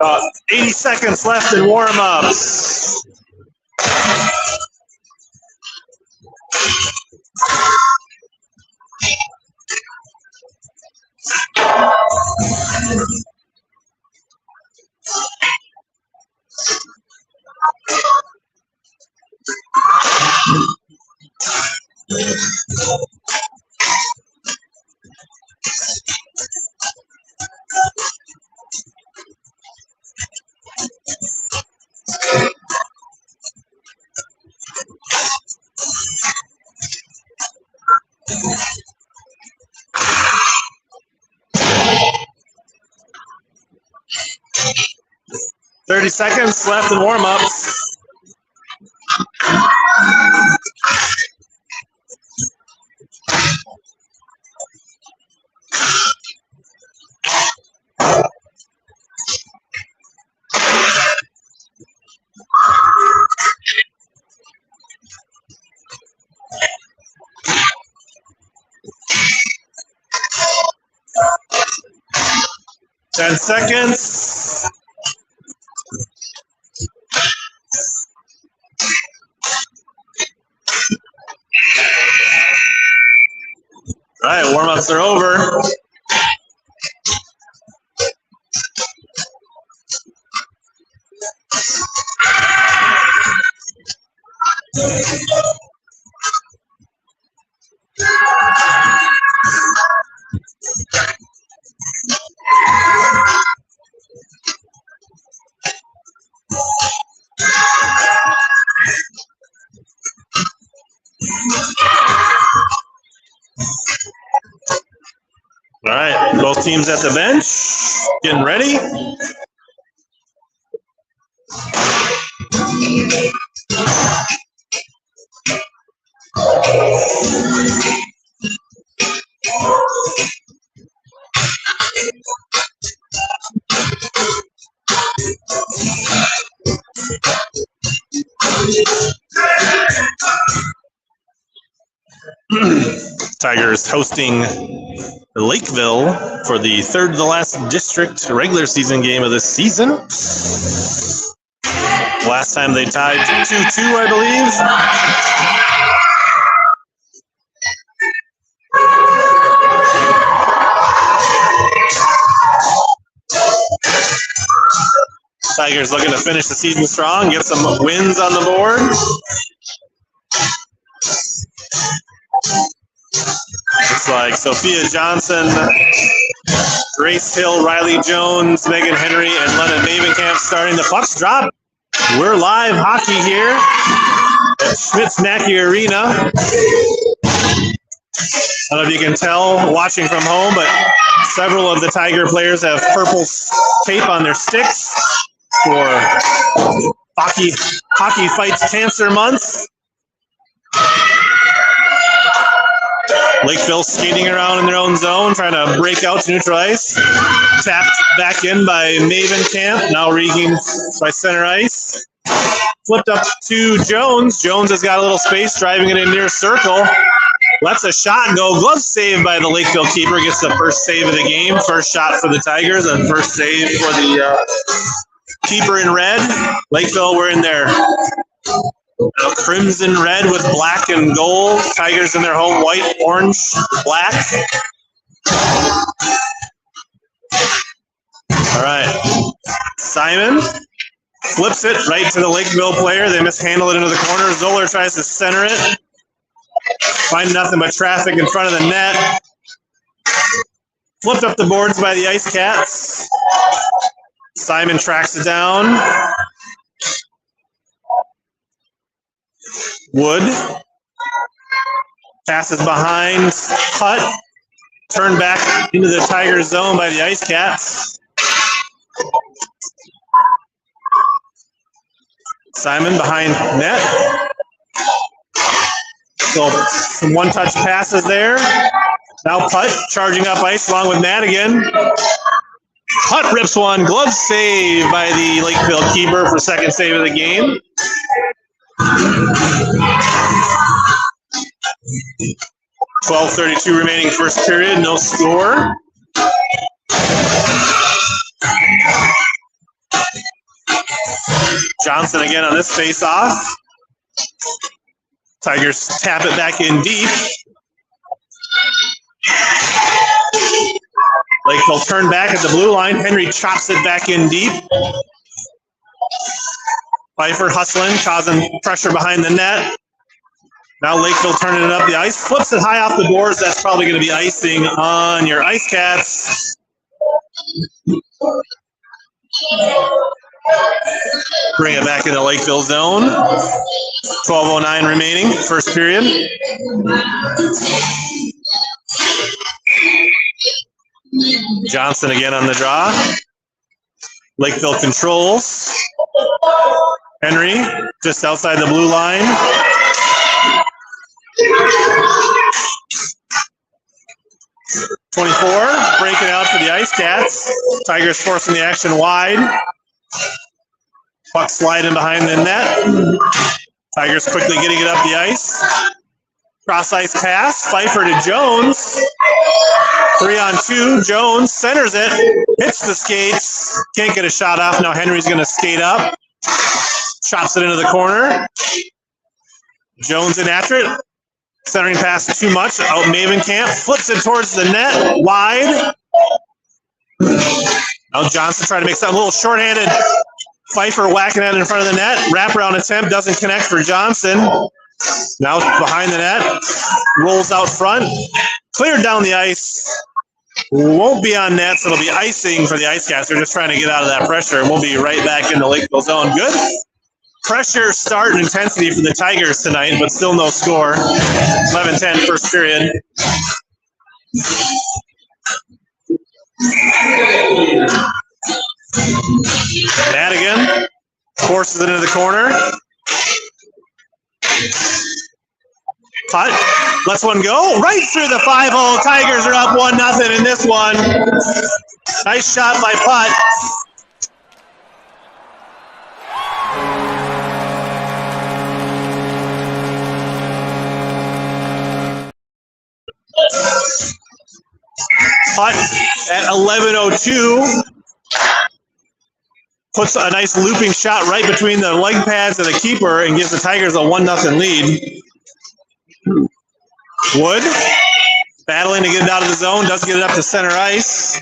About 80 seconds left in warm-ups. Seconds left in warm-ups. Ten seconds. All right, warm-ups are over. All right, both teams at the bench, getting ready. Tigers hosting Lakeville for the third to last district regular season game of the season. Last time they tied 2-2, I believe. Tigers looking to finish the season strong, get some wins on the board. Looks like Sophia Johnson, Grace Hill, Riley Jones, Megan Henry, and Lennon Mavenkamp starting. The pucks drop. We're live hockey here at Schmitz Maki Arena. I don't know if you can tell watching from home, but several of the Tiger players have purple tape on their sticks for Hockey Fights Cancer Month. Lakeville skating around in their own zone, trying to break out to neutral ice. Tapped back in by Mavenkamp, now regained by center ice. Flipped up to Jones. Jones has got a little space, driving it in near circle. Lets a shot go. Glove save by the Lakeville keeper. Gets the first save of the game. First shot for the Tigers and first save for the keeper in red. Lakeville were in their crimson red with black and gold. Tigers in their home white, orange, black. All right. Simon flips it right to the Lakeville player. They mishandle it into the corner. Zoller tries to center it. Find nothing but traffic in front of the net. Flipped up the boards by the Ice Cats. Simon tracks it down. Wood passes behind Putt. Turned back into the Tigers zone by the Ice Cats. Simon behind net. So some one-touch passes there. Now Putt charging up ice along with Madigan. Putt rips one. Glove save by the Lakeville keeper for second save of the game. .12:32 remaining first period. No score. Johnson again on this face-off. Tigers tap it back in deep. Lakeville turn back at the blue line. Henry chops it back in deep. Pfeiffer hustling, causing pressure behind the net. Now Lakeville turning it up the ice. Flips it high off the boards. That's probably going to be icing on your Ice Cats. Bring it back into Lakeville zone. 12:09 remaining, first period. Johnson again on the draw. Lakeville controls. Henry just outside the blue line. .24, breaking out for the Ice Cats. Tigers forcing the action wide. Puck sliding behind the net. Tigers quickly getting it up the ice. Cross ice pass. Pfeiffer to Jones. 3-on-2. Jones centers it. Hits the skates. Can't get a shot off. Now Henry's going to skate up. Chops it into the corner. Jones in after it. Centering pass too much. Out Mavenkamp. Flips it towards the net. Wide. Now Johnson trying to make something a little shorthanded. Pfeiffer whacking at it in front of the net. Wraparound attempt doesn't connect for Johnson. Now behind the net. Rolls out front. Cleared down the ice. Won't be on net, so it'll be icing for the Ice Cats. They're just trying to get out of that pressure, and we'll be right back in the Lakeville zone. Good pressure, start, and intensity for the Tigers tonight, but still no score. 11-10 first period. Madigan forces it into the corner. Putt lets one go right through the 5-hole. Tigers are up 1-0 in this one. Nice shot by Putt. at 11:02. Puts a nice looping shot right between the leg pads of the keeper and gives the Tigers a 1-0 lead. Wood battling to get it out of the zone, doesn't get it up to center ice.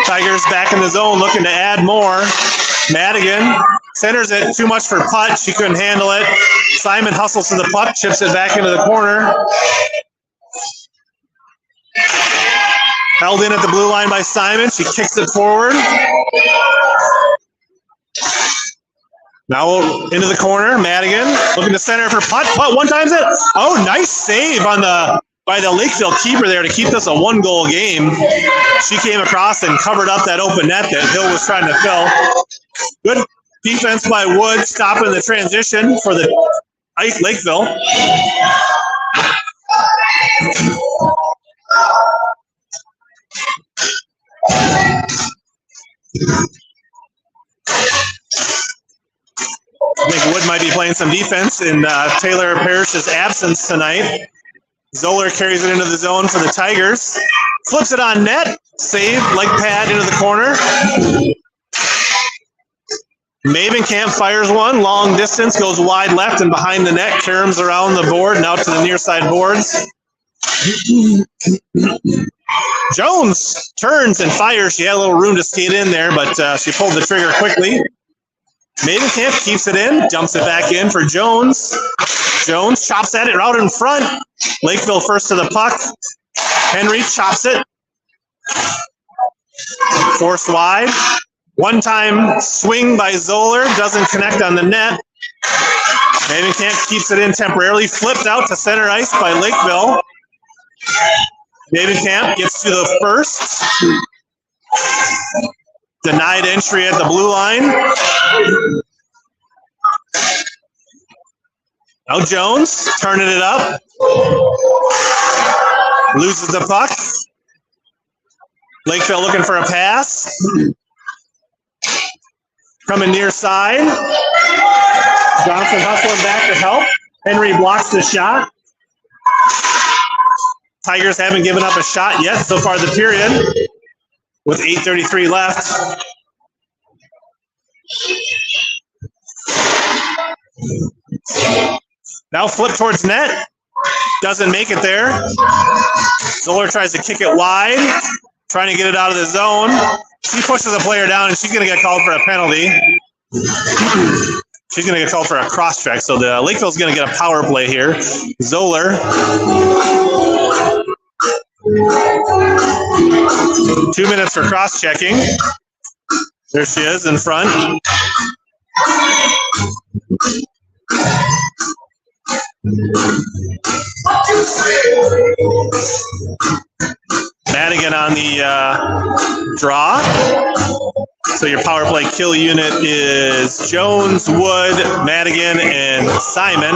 Tigers back in the zone looking to add more. Madigan centers it too much for putt. She couldn't handle it. Simon hustles to the puck, chips it back into the corner. Held in at the blue line by Simon. She kicks it forward. Now into the corner. Madigan looking to center for putt. Putt one times it. Oh, nice save on by the Lakeville keeper there to keep this a 1-goal game. She came across and covered up that open net that Hill was trying to fill. Good defense by Wood, stopping the transition for the Lakeville. I think Wood might be playing some defense in Taylor Parrish's absence tonight. Zoller carries it into the zone for the Tigers. Flips it on net. Save, leg pad into the corner. Mavenkamp fires one. Long distance, goes wide left and behind the net. Caroms around the board and out to the near side boards. Jones turns and fires. She had a little room to skate in there, but she pulled the trigger quickly. Mavenkamp keeps it in, dumps it back in for Jones. Jones chops at it out in front. Lakeville first to the puck. Henry chops it. Forced wide. One-time swing by Zoller. Doesn't connect on the net. Mavenkamp keeps it in temporarily. Flipped out to center ice by Lakeville. Mavenkamp gets to the first. Denied entry at the blue line. Now Jones turning it up. Loses the puck. Lakeville looking for a pass. Coming near side. Johnson hustling back to help. Henry blocks the shot. Tigers haven't given up a shot yet so far the period. With 8:33 left. Now flip towards net. Doesn't make it there. Zoller tries to kick it wide. Trying to get it out of the zone. She pushes a player down and she's going to get called for a penalty. She's going to get called for a cross check. So the Lakeville's going to get a power play here. Zoller. 2 minutes for cross-checking. There she is in front. Madigan on the draw. So your power play kill unit is Jones, Wood, Madigan, and Simon.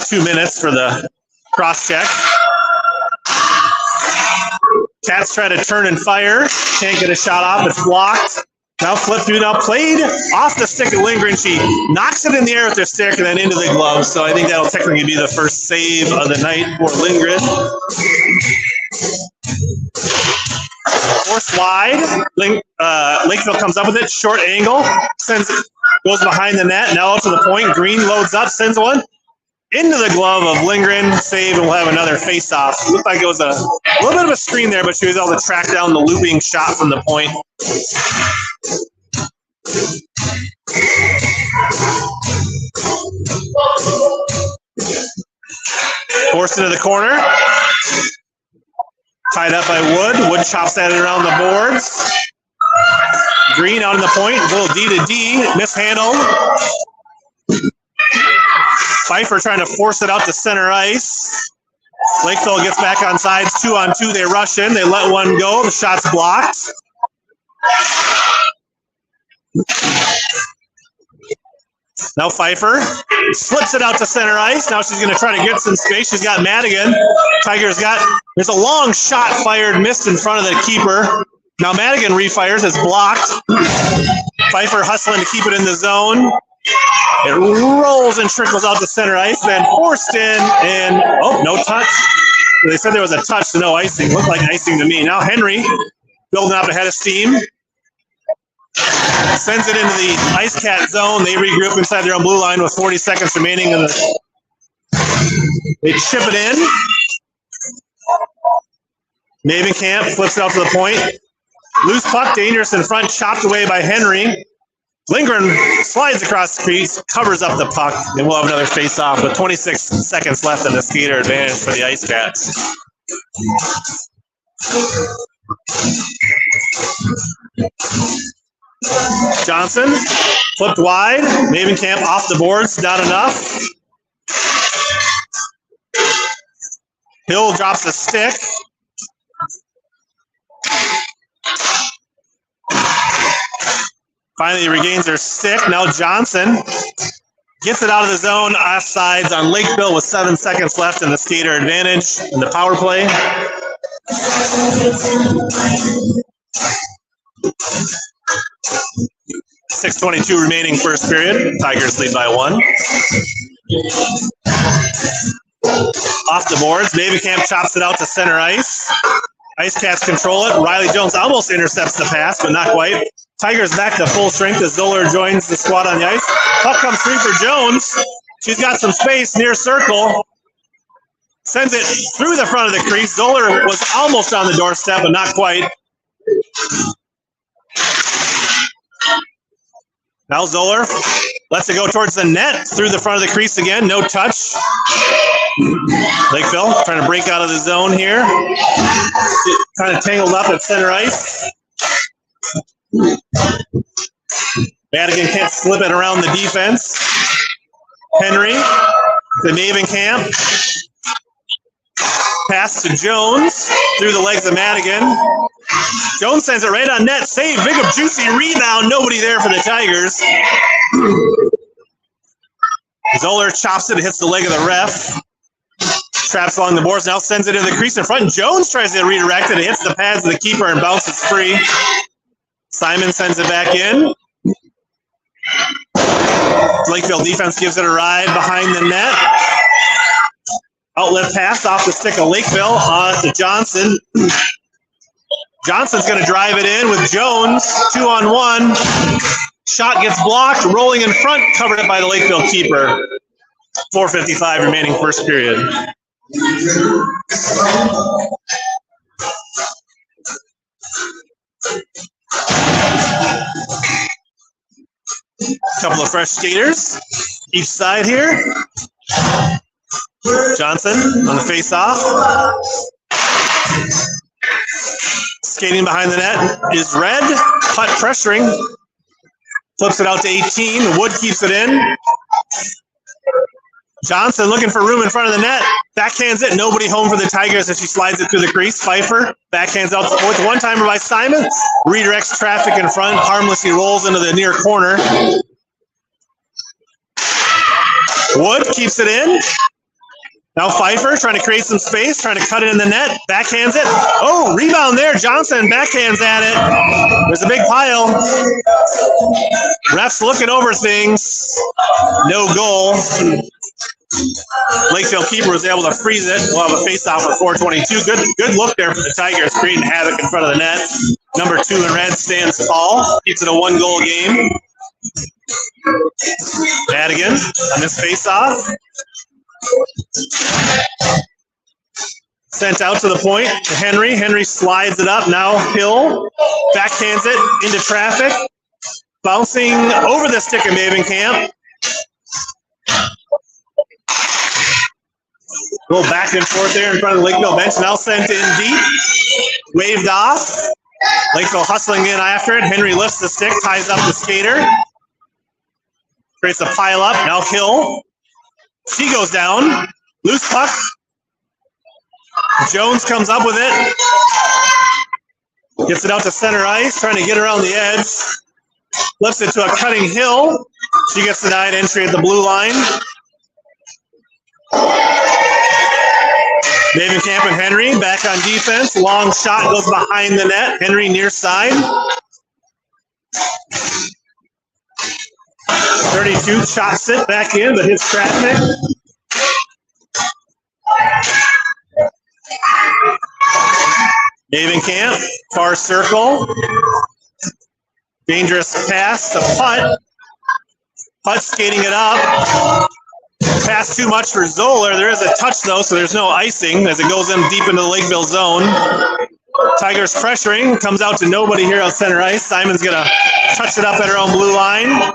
2 minutes for the cross-check. Cats try to turn and fire. Can't get a shot off. It's blocked. Now flip through. Now played off the stick of Lindgren. She knocks it in the air with her stick and then into the glove. So I think that'll technically be the first save of the night for Lindgren. Forced wide. Lakeville comes up with it. Short angle. Goes behind the net. Now up to the point. Green loads up. Sends one into the glove of Lindgren. Save, and we'll have another face-off. Looked like it was a little bit of a screen there, but she was able to track down the looping shot from the point. Forced into the corner. Tied up by Wood. Wood chops at it around the boards. Green out on the point. A little D to D. Mishandled. Pfeiffer trying to force it out to center ice. Lakeville gets back on sides. 2-on-2. They rush in. They let one go. The shot's blocked. Now Pfeiffer slips it out to center ice. Now she's going to try to get some space. She's got Madigan. There's a long shot fired, missed in front of the keeper. Now Madigan refires. It's blocked. Pfeiffer hustling to keep it in the zone. It rolls and trickles out to center ice, then forced in, and no touch. They said there was a touch, so no icing. Looked like icing to me. Now Henry building up ahead of steam. Sends it into the Ice Cat zone. They regroup inside their own blue line with 40 seconds remaining. They chip it in. Mavenkamp flips it out to the point. Loose puck, dangerous in front, chopped away by Henry. Lindgren slides across the crease, covers up the puck, and we'll have another face-off with 26 seconds left in the skater advantage for the Ice Cats. Johnson flipped wide. Mavenkamp off the boards, not enough. Hill drops a stick. Finally regains their stick. Now Johnson gets it out of the zone, offsides on Lakeville with 7 seconds left in the skater advantage in the power play. .6:22 remaining first period. Tigers lead by 1. Off the boards, Mavenkamp chops it out to center ice. Ice Cats control it. Riley Jones almost intercepts the pass, but not quite. Tigers back to full strength as Zoller joins the squad on the ice. Puck comes free for Jones. She's got some space near circle. Sends it through the front of the crease. Zoller was almost on the doorstep, but not quite. Now Zoller lets it go towards the net through the front of the crease again. No touch. Lakeville trying to break out of the zone here. Kind of tangled up at center ice. Madigan can't slip it around the defense. Henry to Mavenkamp. Pass to Jones through the legs of Madigan. Jones sends it right on net. Save. Big up juicy rebound. Nobody there for the Tigers. Zoller chops it. Hits the leg of the ref. Traps along the boards. Now sends it in the crease in front. Jones tries to redirect it. It hits the pads of the keeper and bounces free. Simon sends it back in. Lakeville defense gives it a ride behind the net. Outlet pass off the stick of Lakeville to Johnson. Johnson's going to drive it in with Jones. 2-on-1. Shot gets blocked. Rolling in front. Covered up by the Lakeville keeper. 4:55 remaining first period. Couple of fresh skaters each side here. Johnson on the face-off. Skating behind the net is Red. Putt pressuring. Flips it out to 18. Wood keeps it in. Johnson looking for room in front of the net. Backhands it. Nobody home for the Tigers as she slides it through the crease. Pfeiffer backhands out with one-timer by Simon. Redirects traffic in front. Harmlessly rolls into the near corner. Wood keeps it in. Now Pfeiffer trying to create some space, trying to cut it in the net. Backhands it. Oh, rebound there. Johnson backhands at it. There's a big pile. Refs looking over things. No goal. Lakeville keeper was able to freeze it. We'll have a face-off at 4:22. Good look there for the Tigers, creating havoc in front of the net. Number 2 in red stands tall. Keeps it a 1-goal game. Madigan on this face-off. Sent out to the point to Henry. Henry slides it up. Now Hill backhands it into traffic. Bouncing over the stick of Mavenkamp. A little back and forth there in front of the Lakeville bench. Now sent in deep. Waved off. Lakeville hustling in after it. Henry lifts the stick, ties up the skater. Creates a pile up. Now Hill. She goes down. Loose puck. Jones comes up with it. Gets it out to center ice, trying to get around the edge. Lifts it to a cutting Hill. She gets denied entry at the blue line. Mavenkamp and Henry back on defense. Long shot goes behind the net. Henry near side. 32 shot sit back in, but hits traffic. Camp, far circle. Dangerous pass, the putt. Putt skating it up. Pass too much for Zoller. There is a touch though, so there's no icing as it goes in deep into the Lakeville zone. Tigers pressuring, comes out to nobody here on center ice. Simon's gonna touch it up at her own blue line.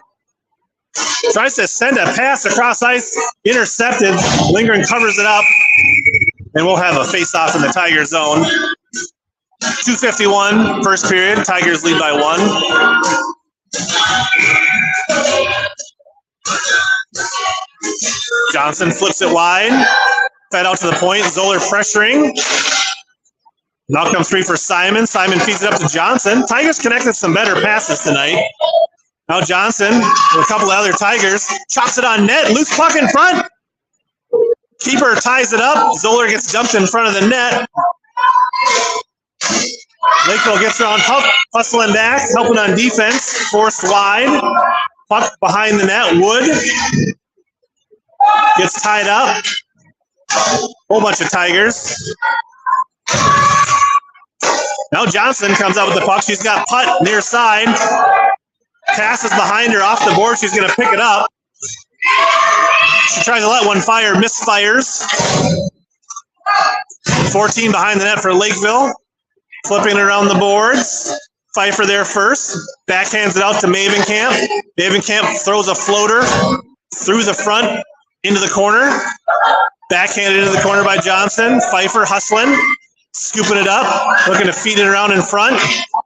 Tries to send a pass across ice, intercepted. Lindgren covers it up, and we'll have a face-off in the Tiger zone. 2:51, first period. Tigers lead by 1. Johnson flips it wide. Fed out to the point. Zoller pressuring. Now comes free for Simon. Simon feeds it up to Johnson. Tigers connected some better passes tonight. Now Johnson, with a couple of other Tigers, chops it on net. Loose puck in front. Keeper ties it up. Zoller gets dumped in front of the net. Lakeville gets around, hustling back, helping on defense. Forced wide. Puck behind the net. Wood gets tied up. Whole bunch of Tigers. Now Johnson comes out with the puck. She's got putt near side. Passes behind her off the board. She's going to pick it up. She tries to let one fire, misfires. 14 behind the net for Lakeville. Flipping it around the boards. Pfeiffer there first. Backhands it out to Mavenkamp. Mavenkamp throws a floater through the front into the corner. Backhanded into the corner by Johnson. Pfeiffer hustling. Scooping it up. Looking to feed it around in front.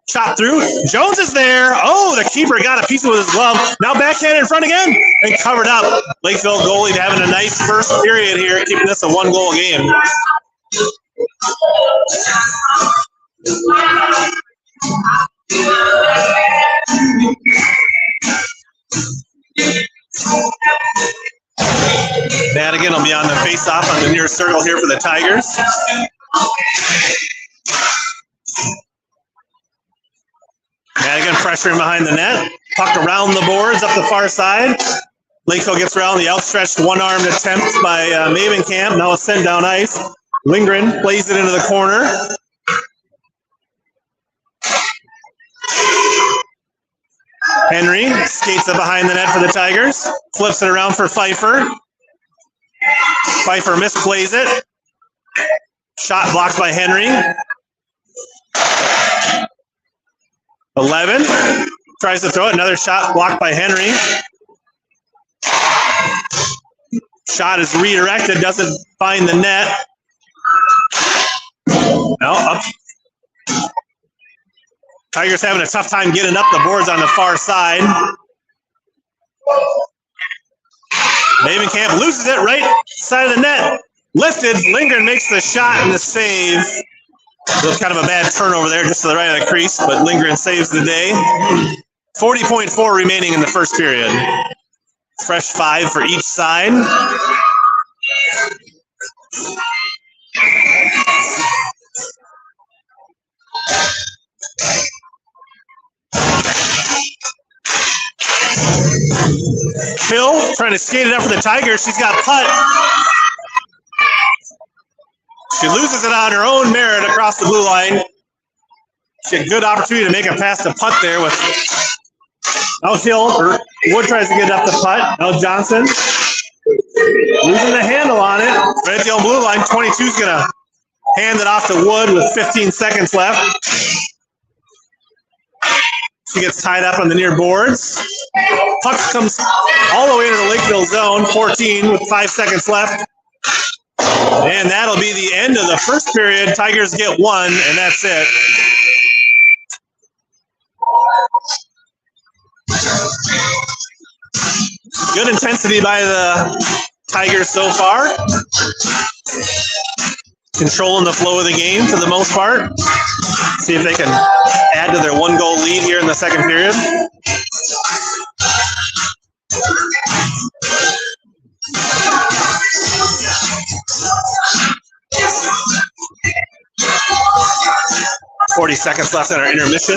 Chop through. Jones is there. Oh, the keeper got a piece with his glove. Now backhand in front again. And covered up. Lakeville goalie having a nice first period here, keeping this a 1-goal game. Madigan will be on the face-off on the near circle here for the Tigers. Madigan pressuring behind the net. Puck around the boards up the far side. Lakeville gets around the outstretched one-armed attempt by Mavenkamp. Now it's sent down ice. Lindgren plays it into the corner. Henry skates it behind the net for the Tigers. Flips it around for Pfeiffer. Pfeiffer misplays it. Shot blocked by Henry. 11. Tries to throw it. Another shot blocked by Henry. Shot is redirected. Doesn't find the net. No, up. Tigers having a tough time getting up the boards on the far side. Mavenkamp loses it right side of the net. Lifted. Lindgren makes the shot and the save. It was kind of a bad turnover there just to the right of the crease, but Lindgren saves the day. 40.4 remaining in the first period. Fresh 5 for each side. Hill trying to skate it up for the Tigers. She's got putt. She loses it on her own merit across the blue line. She had a good opportunity to make a pass to putt there with now Hill. Wood tries to get it up the putt. Now Johnson losing the handle on it. Right at the old blue line. 22's going to hand it off to Wood with 15 seconds left. She gets tied up on the near boards. Puck comes all the way into the Lakeville zone. 14 with 5 seconds left. And that'll be the end of the first period. Tigers get 1, and that's it. Good intensity by the Tigers so far. Controlling the flow of the game for the most part. See if they can add to their 1-goal lead here in the second period. Seconds left in our intermission.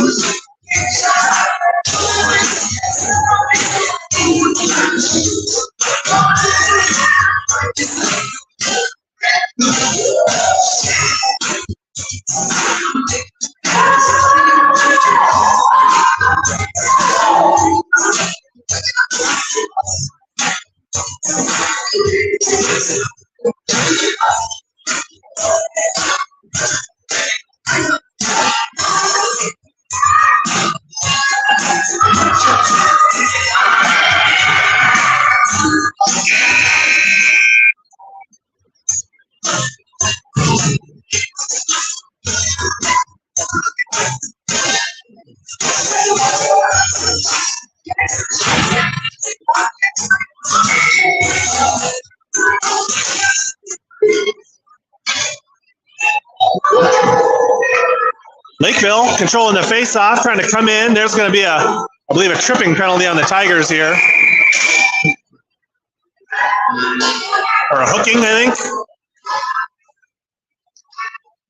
Lakeville controlling the face-off, trying to come in. There's going to be I believe, a tripping penalty on the Tigers here. Or a hooking, I think.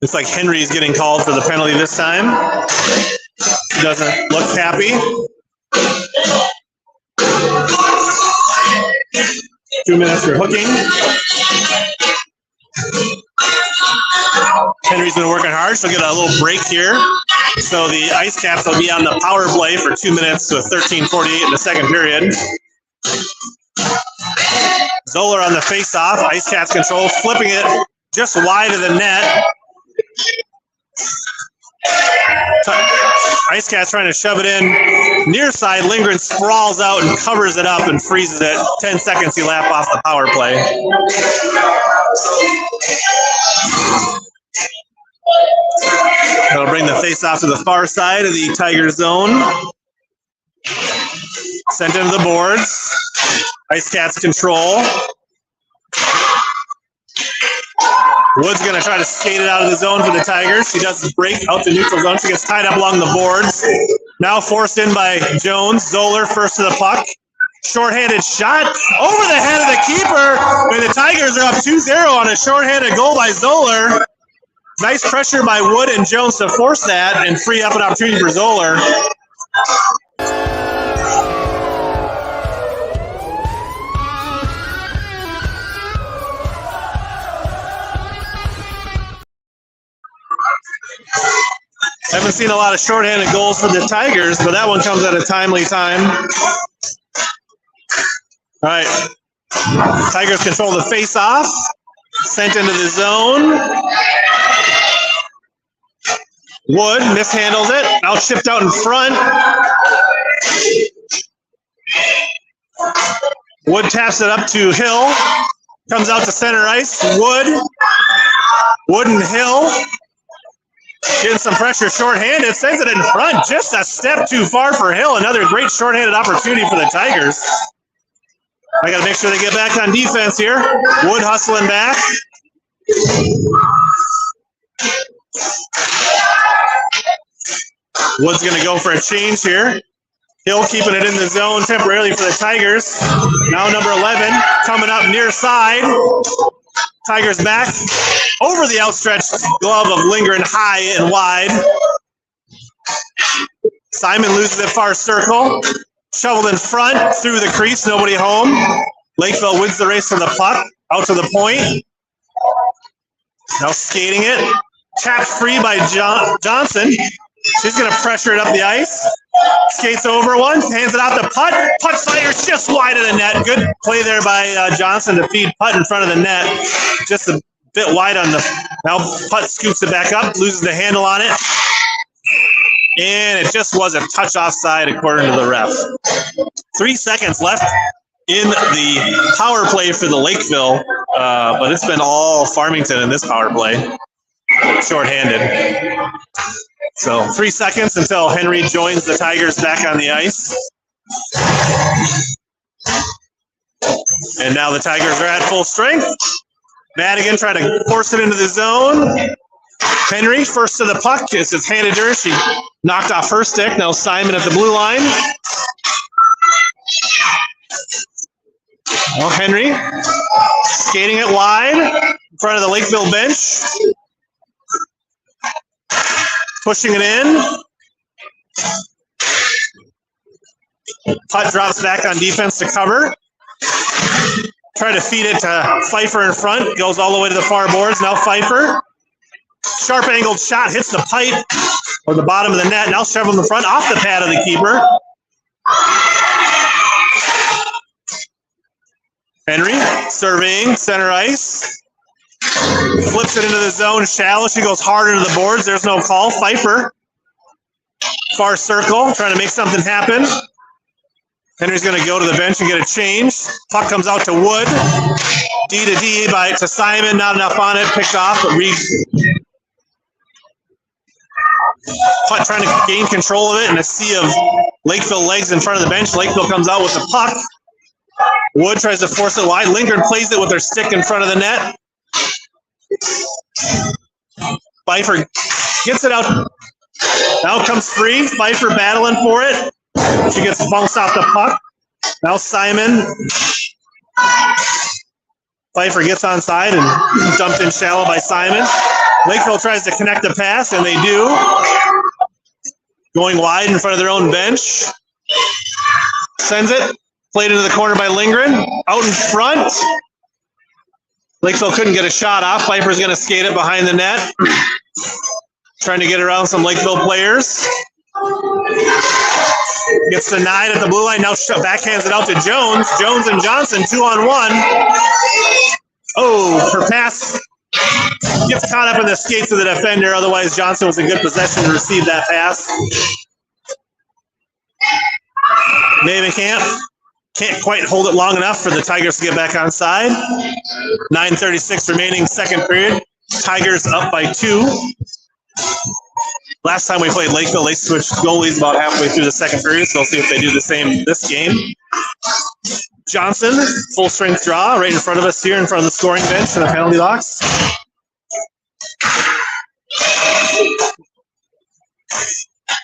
Looks like Henry's getting called for the penalty this time. He doesn't look happy. 2 minutes for hooking. Henry's been working hard. She'll get a little break here. So the Ice Cats will be on the power play for 2 minutes with 13:48 in the second period. Zoller on the face-off. Ice Cats control, flipping it just wide of the net. Ice Cats trying to shove it in near side. Lindgren sprawls out and covers it up and freezes it. 10 seconds elapsed off the power play. That'll bring the face-off to the far side of the Tiger zone. Sent into the boards. Ice Cats control. Wood's going to try to skate it out of the zone for the Tigers. She does break out the neutral zone. She gets tied up along the boards. Now forced in by Jones. Zoller first to the puck. Shorthanded shot over the head of the keeper. And the Tigers are up 2-0 on a shorthanded goal by Zoller. Nice pressure by Wood and Jones to force that and free up an opportunity for Zoller. Haven't seen a lot of shorthanded goals for the Tigers, but that one comes at a timely time. All right. Tigers control the face-off. Sent into the zone. Wood mishandles it. Now chipped out in front. Wood taps it up to Hill. Comes out to center ice. Wood and Hill. Getting some pressure shorthanded. Sends it in front. Just a step too far for Hill. Another great shorthanded opportunity for the Tigers. I got to make sure they get back on defense here. Wood hustling back. Wood's going to go for a change here. Hill keeping it in the zone temporarily for the Tigers. Now number 11 coming up near side. Tigers back over the outstretched glove of Lindgren high and wide. Simon loses it far circle. Shoveled in front through the crease, nobody home. Lakeville wins the race for the puck. Out to the point. Now skating it. Tapped free by Johnson. She's going to pressure it up the ice. Skates over one, hands it out to Putt. Putt fires just wide of the net. Good play there by Johnson to feed Putt in front of the net. Just a bit wide on the. Now Putt scoops it back up, loses the handle on it. And it just was a touch offside according to the ref. 3 seconds left in the power play for the Lakeville, but it's been all Farmington in this power play. Shorthanded. So 3 seconds until Henry joins the Tigers back on the ice. And now the Tigers are at full strength. Madigan trying to force it into the zone. Henry first to the puck. It's handed to her. She knocked off her stick. Now Simon at the blue line. Well, Henry skating it wide in front of the Lakeville bench. Pushing it in. Putt drops back on defense to cover. Try to feed it to Pfeiffer in front. Goes all the way to the far boards. Now Pfeiffer. Sharp angled shot hits the pipe or the bottom of the net. Now shoveled in the front off the pad of the keeper. Henry surveying center ice. Flips it into the zone shallow. She goes hard into the boards. There's no call. Pfeiffer. Far circle. Trying to make something happen. Henry's going to go to the bench and get a change. Puck comes out to Wood. D to D to Simon. Not enough on it. Picked off. But Putt trying to gain control of it in a sea of Lakeville legs in front of the bench. Lakeville comes out with the puck. Wood tries to force it wide. Lindgren plays it with her stick in front of the net. Pfeiffer gets it out. Now comes free. Pfeiffer battling for it. She gets bounced off the puck. Now Simon. Pfeiffer gets onside and dumped in shallow by Simon. Lakeville tries to connect the pass, and they do. Going wide in front of their own bench. Sends it. Played into the corner by Lindgren. Out in front. Lakeville couldn't get a shot off. Pfeiffer's going to skate it behind the net. Trying to get around some Lakeville players. Gets denied at the blue line. Now backhands it out to Jones. Jones and Johnson 2-on-1. Oh, her pass gets caught up in the skates of the defender. Otherwise, Johnson was in good possession to receive that pass. Mavenkamp can't quite hold it long enough for the Tigers to get back on side. 9:36 remaining, second period. Tigers up by 2. Last time we played Lakeville, they switched goalies about halfway through the second period, so we'll see if they do the same this game. Johnson, full strength draw right in front of us here in front of the scoring bench in the penalty box.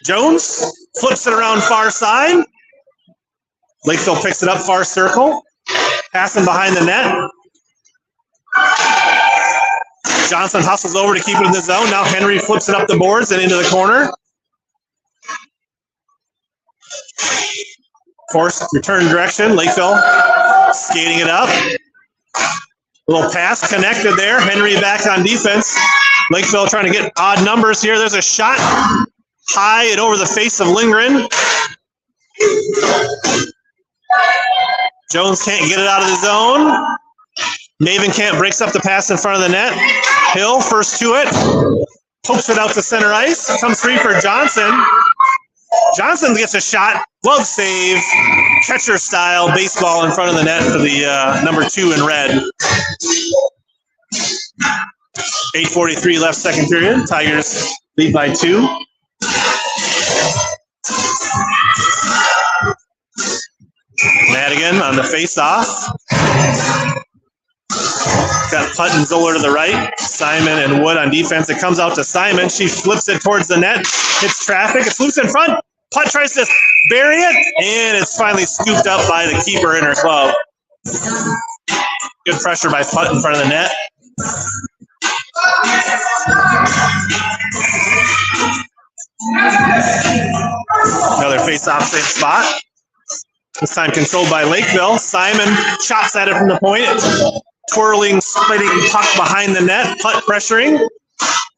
Jones flips it around far side. Lakeville picks it up far circle. Passing behind the net. Johnson hustles over to keep it in the zone. Now Henry flips it up the boards and into the corner. Forced return direction. Lakeville skating it up. Little pass connected there. Henry back on defense. Lakeville trying to get odd numbers here. There's a shot high and over the face of Lindgren. Jones can't get it out of the zone. Mavenkamp breaks up the pass in front of the net. Hill first to it. Pokes it out to center ice. Comes free for Johnson. Johnson gets a shot. Glove save. Catcher style baseball in front of the net for the number 2 in red. 8:43 left second period. Tigers lead by 2. Madigan on the face-off. Got Putt and Zoller to the right. Simon and Wood on defense. It comes out to Simon. She flips it towards the net. Hits traffic. It's loose in front. Putt tries to bury it, and it's finally scooped up by the keeper in her glove. Good pressure by Putt in front of the net. Another face-off, same spot. This time controlled by Lakeville. Simon chops at it from the point. Twirling, splitting puck behind the net. Putt pressuring.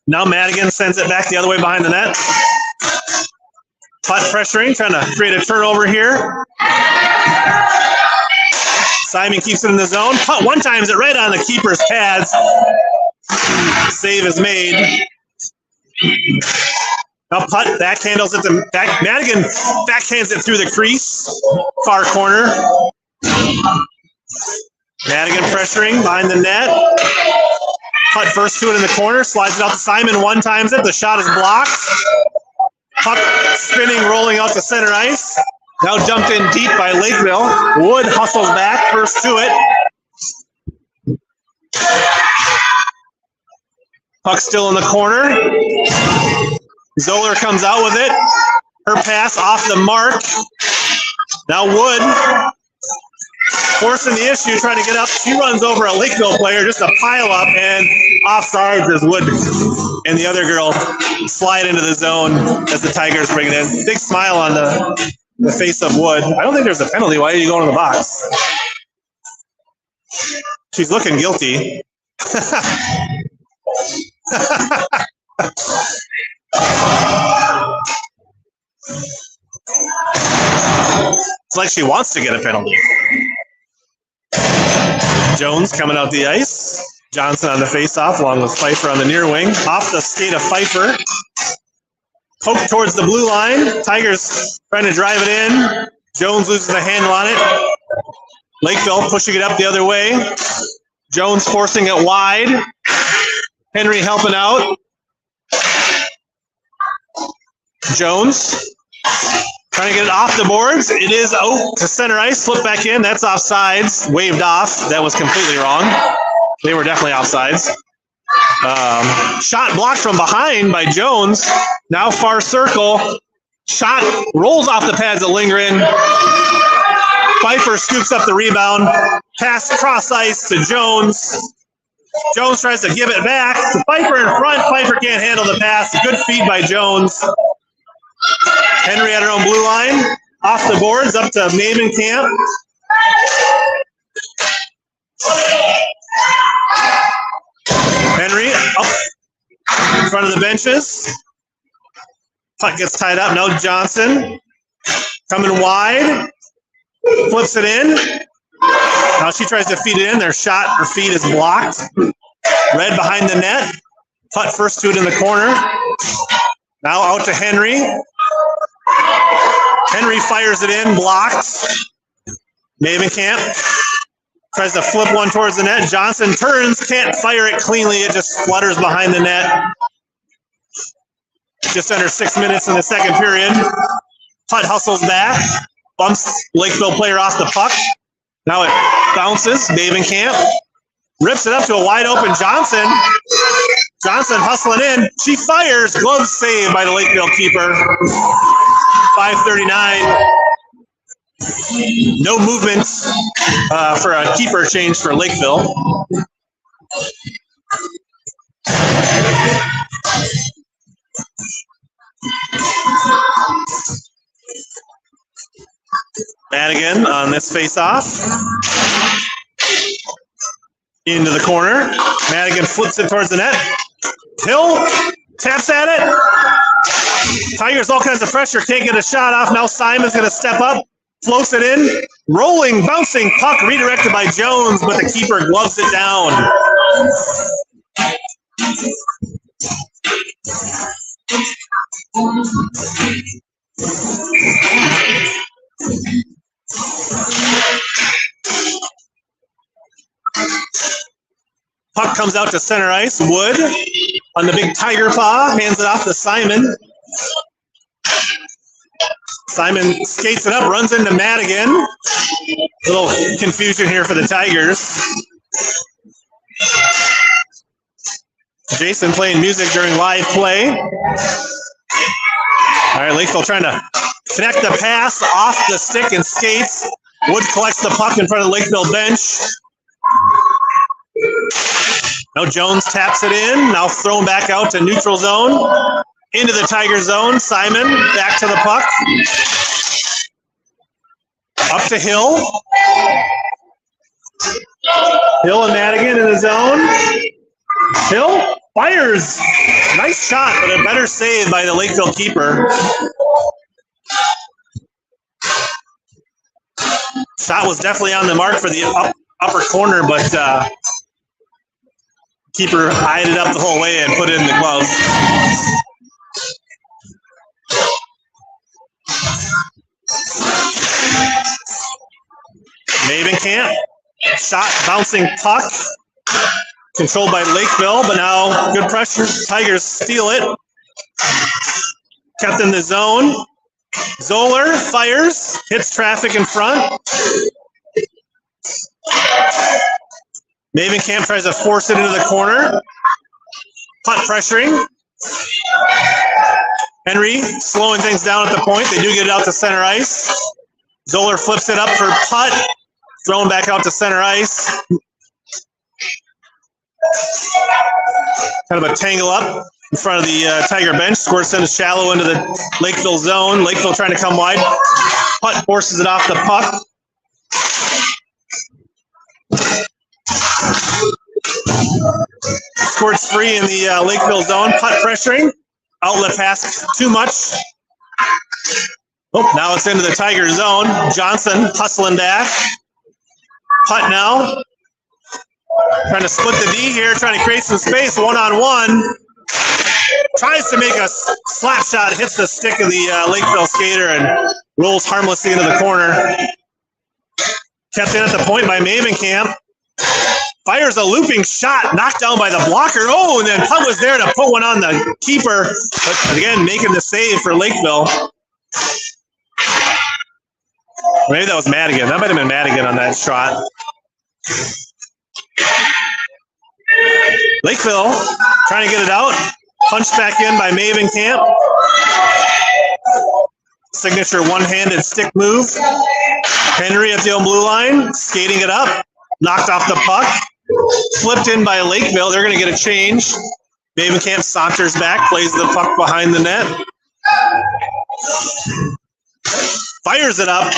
Now Madigan sends it back the other way behind the net. Putt pressuring, trying to create a turnover here. Simon keeps it in the zone. Putt one times it right on the keeper's pads. Save is made. Now Putt backhandles it to back. Madigan backhands it through the crease. Far corner. Madigan pressuring behind the net. Putt first to it in the corner. Slides it out to Simon. One times it. The shot is blocked. Puck spinning, rolling out to center ice. Now dumped in deep by Lakeville. Wood hustles back. First to it. Puck still in the corner. Zoller comes out with it. Her pass off the mark. Now Wood forcing the issue, trying to get up. She runs over a Lakeville player, just a pile up, and offsides as Wood and the other girl slide into the zone as the Tigers bring it in. Big smile on the face of Wood. I don't think there's a penalty. Why are you going to the box? She's looking guilty. It's like she wants to get a penalty. Jones coming out the ice. Johnson on the face-off along with Pfeiffer on the near wing. Off the skate of Pfeiffer. Poke towards the blue line. Tigers trying to drive it in. Jones loses the handle on it. Lakeville pushing it up the other way. Jones forcing it wide. Henry helping out. Jones trying to get it off the boards. It is out to center ice. Flip back in. That's offsides. Waved off. That was completely wrong. They were definitely offsides. Shot blocked from behind by Jones. Now far circle. Shot rolls off the pads of Lindgren. Pfeiffer scoops up the rebound. Pass cross ice to Jones. Jones tries to give it back to Pfeiffer in front. Pfeiffer can't handle the pass. Good feed by Jones. Henry at her own blue line. Off the boards up to Mavenkamp. Henry up in front of the benches. Puck gets tied up. Now Johnson coming wide. Flips it in. Now she tries to feed it in. Their shot, her feed is blocked. Red behind the net. Putt first to it in the corner. Now out to Henry. Henry fires it in, blocked. Mavenkamp tries to flip one towards the net. Johnson turns, can't fire it cleanly. It just flutters behind the net. Just under 6 minutes in the second period. Putt hustles back. Bumps Lakeville player off the puck. Now it bounces. Mavenkamp rips it up to a wide open Johnson. Johnson hustling in. She fires. Glove saved by the Lakeville keeper. 5:39. No movement for a keeper change for Lakeville. Madigan on this face-off. Into the corner. Madigan flips it towards the net. Hill taps at it. Tigers all kinds of pressure. Can't get a shot off. Now Simon's going to step up. Floats it in. Rolling, bouncing puck redirected by Jones, but the keeper gloves it down. Puck comes out to center ice. Wood on the big tiger paw. Hands it off to Simon. Simon skates it up, runs into Madigan. Little confusion here for the Tigers. Jason playing music during live play. All right, Lakeville trying to connect the pass off the stick and skates. Wood collects the puck in front of the Lakeville bench. Now Jones taps it in. Now thrown back out to neutral zone. Into the Tiger zone. Simon back to the puck. Up to Hill. Hill and Madigan in the zone. Hill fires. Nice shot, but a better save by the Lakeville keeper. Shot was definitely on the mark for the upper corner, but keeper eyed it up the whole way and put it in the glove. Mavenkamp, shot, bouncing puck, controlled by Lakeville, but now good pressure. Tigers steal it. Kept in the zone. Zoller fires, hits traffic in front. Mavenkamp tries to force it into the corner. Putt pressuring. Henry slowing things down at the point. They do get it out to center ice. Zoller flips it up for putt. Thrown back out to center ice. Kind of a tangle up in front of the Tiger bench. Squirt sends shallow into the Lakeville zone. Lakeville trying to come wide. Putt forces it off the puck. Squirts free in the Lakeville zone. Putt pressuring. Outlet pass too much. Oh, now it's into the Tiger zone. Johnson hustling back. Putt now. Trying to split the D here, trying to create some space, one-on-one. Tries to make a slap shot, hits the stick of the Lakeville skater and rolls harmlessly into the corner. Kept in at the point by Mavenkamp. Fires a looping shot, knocked down by the blocker. Oh, and then Putt was there to put one on the keeper. But again, making the save for Lakeville. Maybe that was Madigan. That might have been Madigan on that shot. Lakeville trying to get it out. Punched back in by Maven Camp. Signature one-handed stick move. Henry at the own blue line, skating it up. Knocked off the puck. Flipped in by Lakeville. They're going to get a change. Maven Camp saunters back, plays the puck behind the net. Fires it up.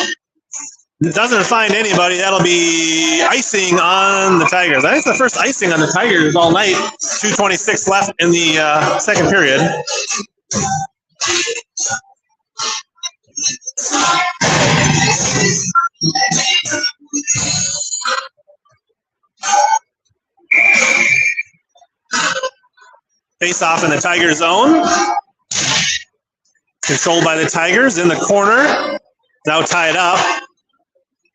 Doesn't find anybody. That'll be icing on the Tigers. I think it's the first icing on the Tigers all night. 2:26 left in the second period. Face off in the Tiger zone. Controlled by the Tigers in the corner. Now tied up.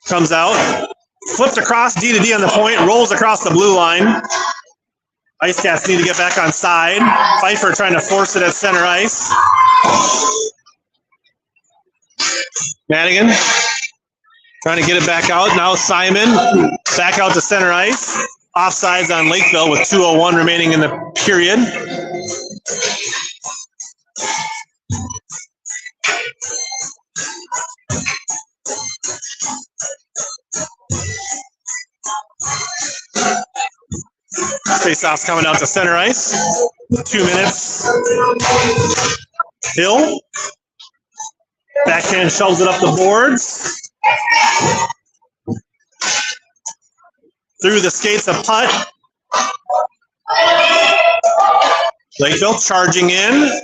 Comes out. Flipped across D to D on the point. Rolls across the blue line. Ice Cats need to get back on side. Pfeiffer trying to force it at center ice. Madigan trying to get it back out. Now Simon back out to center ice. Offsides on Lakeville with 2:01 remaining in the period. Face-off's coming out to center ice. 2 minutes. Hill. Backhand shoves it up the boards. Through the skates of Putt. Lakeville charging in.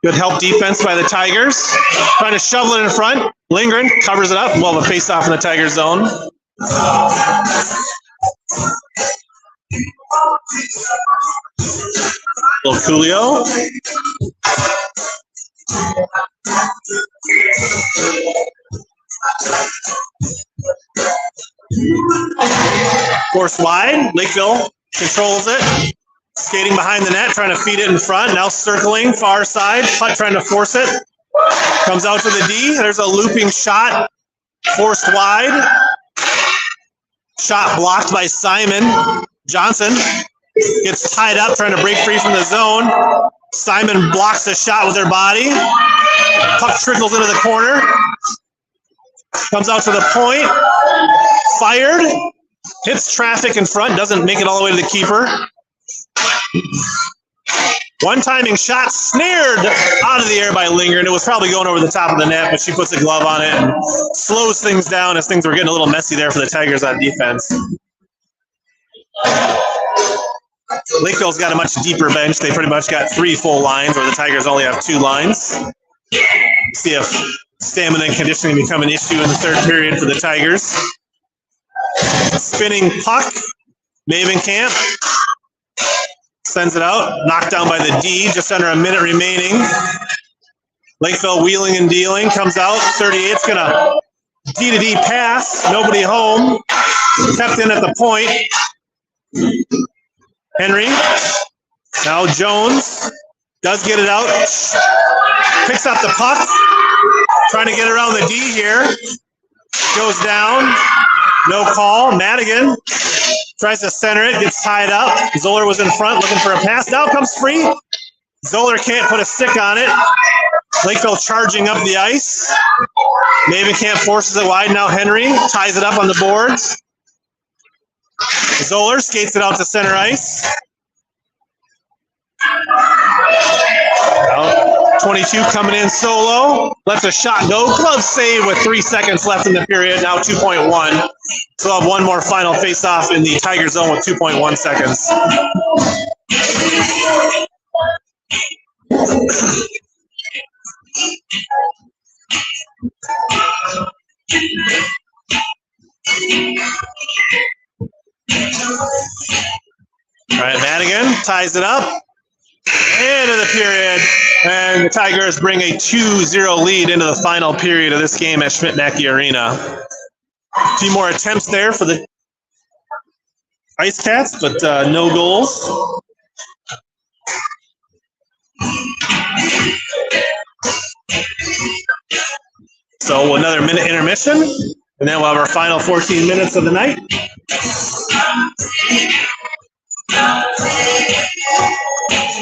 Good help defense by the Tigers. Trying to shovel it in front. Lindgren covers it up. Well, the face-off in the Tiger zone. Little Coolio. Force wide. Lakeville controls it. Skating behind the net, trying to feed it in front. Now circling far side. Putt trying to force it. Comes out to the D. There's a looping shot. Forced wide. Shot blocked by Simon. Johnson gets tied up, trying to break free from the zone. Simon blocks the shot with her body. Puck trickles into the corner. Comes out to the point. Fired. Hits traffic in front. Doesn't make it all the way to the keeper. One timing shot snared out of the air by Lindgren. It was probably going over the top of the net, but she puts a glove on it and slows things down as things were getting a little messy there for the Tigers on defense. Lakeville's got a much deeper bench. They pretty much got 3 full lines, where the Tigers only have 2 lines. See if stamina and conditioning become an issue in the third period for the Tigers. Spinning puck. Maven Camp sends it out. Knocked down by the D. Just under a minute remaining. Lakeville wheeling and dealing. Comes out. 38's going to D to D pass. Nobody home. Kept in at the point. Henry. Now Jones does get it out. Picks up the puck. Trying to get around the D here. Goes down. No call. Madigan tries to center it. Gets tied up. Zoller was in front looking for a pass. Now comes free. Zoller can't put a stick on it. Lakeville charging up the ice. Maven Camp forces it wide. Now Henry ties it up on the boards. Zoller skates it out to center ice. Now, 22 coming in solo. Lets a shot go. Glove save with 3 seconds left in the period. Now 2.1. So we'll have one more final face-off in the Tiger zone with 2.1 seconds. All right, Madigan ties it up. End of the period, and the Tigers bring a 2-0 lead into the final period of this game at Schmitz Maki Arena. A few more attempts there for the Ice Cats, but no goals. So another minute intermission, and then we'll have our final 14 minutes of the night.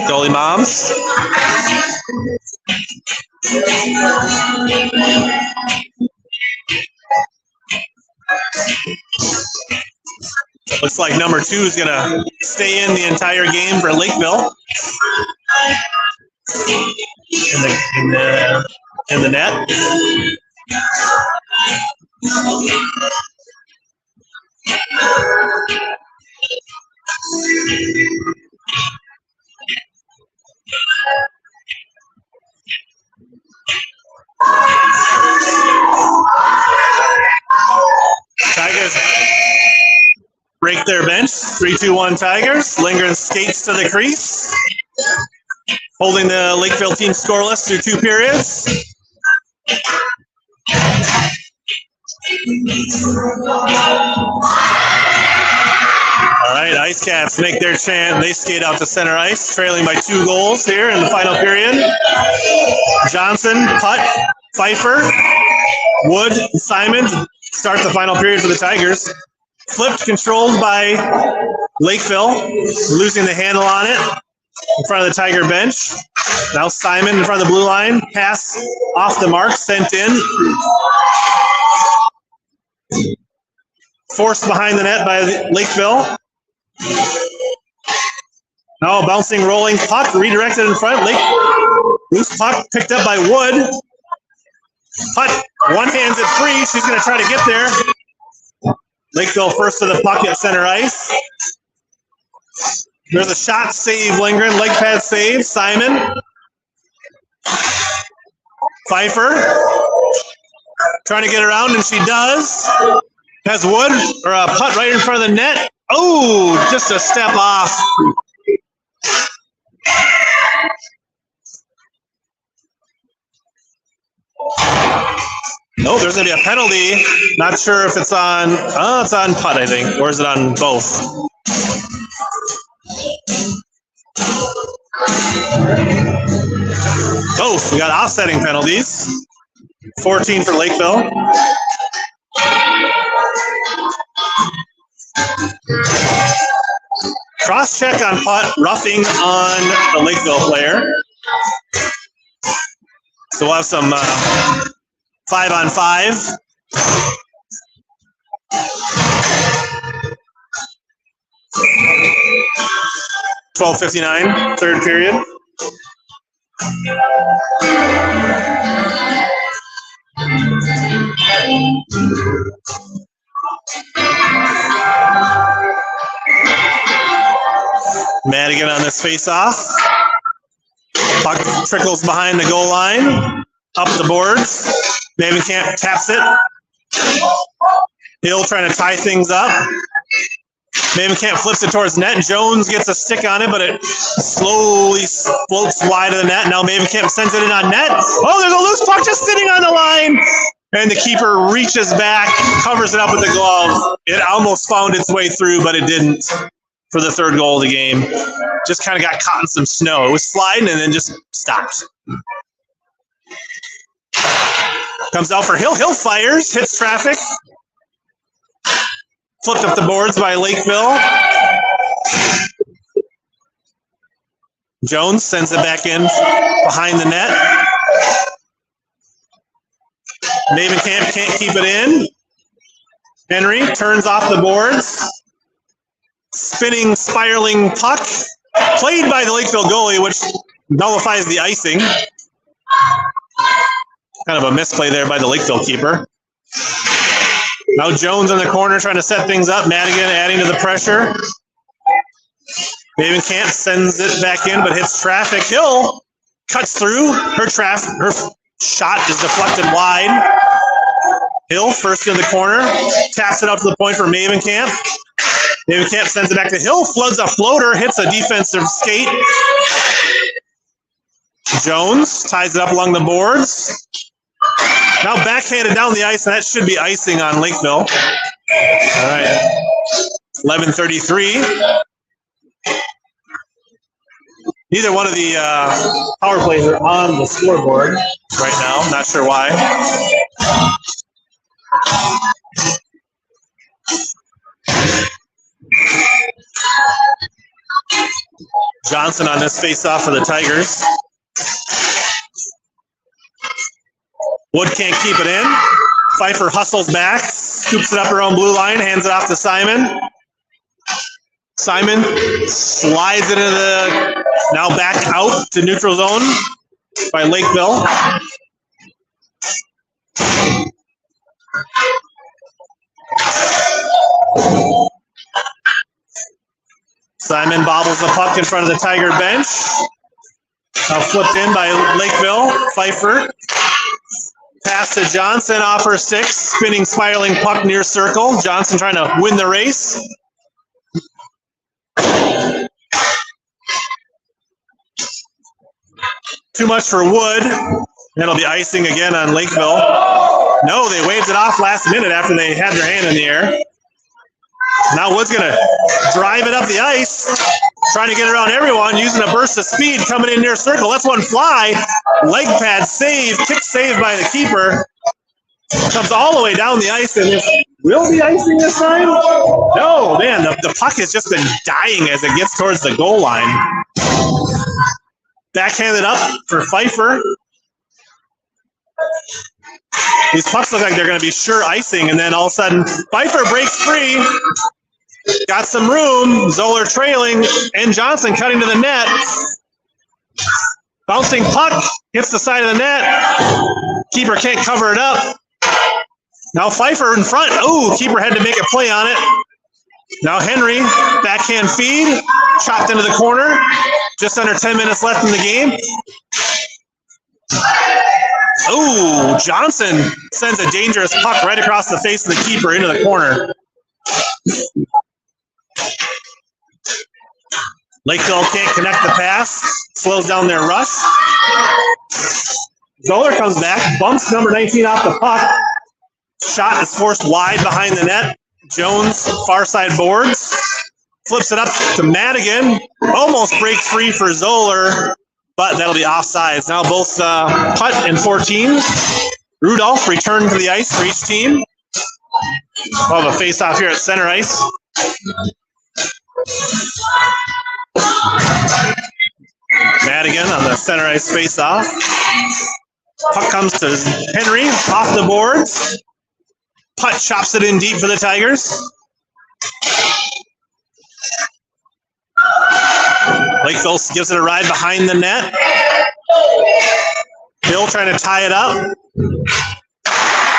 Goalie moms. Looks like number 2 is going to stay in the entire game for Lakeville. In the net. Tigers break their bench. 3-2-1 Tigers. Lindgren skates to the crease, holding the Lakeville team scoreless through 2 periods. All right, Ice Cats make their chance. They skate out to center ice, trailing by 2 goals here in the final period. Johnson, Putt, Pfeiffer, Wood, Simon start the final period for the Tigers. Flipped, controlled by Lakeville, losing the handle on it in front of the Tiger bench. Now Simon in front of the blue line. Pass off the mark, sent in. Forced behind the net by Lakeville. Now bouncing, rolling puck, redirected in front. Loose puck picked up by Wood. Putt one-hands it free. She's going to try to get there. Lakeville first to the puck at center ice. There's a shot save, Lindgren. Leg pad save, Simon. Pfeiffer trying to get around, and she does. Has Wood, or a putt right in front of the net. Oh, just a step off. No, there's going to be a penalty. Not sure if it's on, it's on Putt, I think. Or is it on both? Both. We got offsetting penalties. 14 for Lakeville. Cross check on Putt, roughing on the Lakeville player. So we'll have some 5-on-5. $12:59, third period. Madigan on this face-off. Puck trickles behind the goal line. Up the boards. Mavenkamp taps it. Hill trying to tie things up. Mavenkamp flips it towards net. Jones gets a stick on it, but it slowly floats wide of the net. Now Mavenkamp sends it in on net. Oh, there's a loose puck just sitting on the line. And the keeper reaches back, covers it up with the glove. It almost found its way through, but it didn't for the third goal of the game. Just kind of got caught in some snow. It was sliding and then just stopped. Comes out for Hill. Hill fires, hits traffic. Flipped up the boards by Lakeville. Jones sends it back in behind the net. Mavenkamp can't keep it in. Henry turns off the boards. Spinning, spiraling puck. Played by the Lakeville goalie, which nullifies the icing. Kind of a misplay there by the Lakeville keeper. Now Jones in the corner trying to set things up. Madigan adding to the pressure. Mavenkamp sends it back in, but hits traffic. Hill cuts through. Her shot is deflected wide. Hill first in the corner. Taps it out to the point for Mavenkamp. Mavenkamp sends it back to Hill. Floods a floater. Hits a defensive skate. Jones ties it up along the boards. Now backhanded down the ice, and that should be icing on Lakeville. All right, 11:33. Neither one of the power plays are on the scoreboard right now. Not sure why. Johnson on this face-off for the Tigers. Wood can't keep it in. Pfeiffer hustles back, scoops it up her own blue line, hands it off to Simon. Simon slides it into the, now back out to neutral zone by Lakeville. Simon bobbles the puck in front of the Tiger bench. Now flipped in by Lakeville. Pfeiffer. Pass to Johnson off her stick. Spinning, spiraling puck near circle. Johnson trying to win the race. Too much for Wood. That'll be icing again on Lakeville. No, they waved it off last minute after they had their hand in the air. Now Wood's going to drive it up the ice, trying to get around everyone, using a burst of speed, coming in near circle. Lets one fly. Leg pad save, kick save by the keeper. Comes all the way down the ice, and this will be icing this time? No, man, the puck has just been dying as it gets towards the goal line. Backhanded up for Pfeiffer. These pucks look like they're going to be sure icing, and then all of a sudden, Pfeiffer breaks free. Got some room. Zoller trailing, and Johnson cutting to the net. Bouncing puck, hits the side of the net. Keeper can't cover it up. Now Pfeiffer in front. Oh, keeper had to make a play on it. Now Henry, backhand feed, chopped into the corner. Just under 10 minutes left in the game. Oh, Johnson sends a dangerous puck right across the face of the keeper into the corner. Lakeville can't connect the pass, slows down their rush. Zoller comes back, bumps number 19 off the puck. Shot is forced wide behind the net. Jones, far side boards. Flips it up to Madigan. Almost breaks free for Zoller, but that'll be offsides. Now both putt and 14. Rudolph returned to the ice for each team. We'll have a face-off here at center ice. Madigan on the center ice face-off. Puck comes to Henry, off the boards. Putt chops it in deep for the Tigers. Lakeville gives it a ride behind the net. Hill trying to tie it up.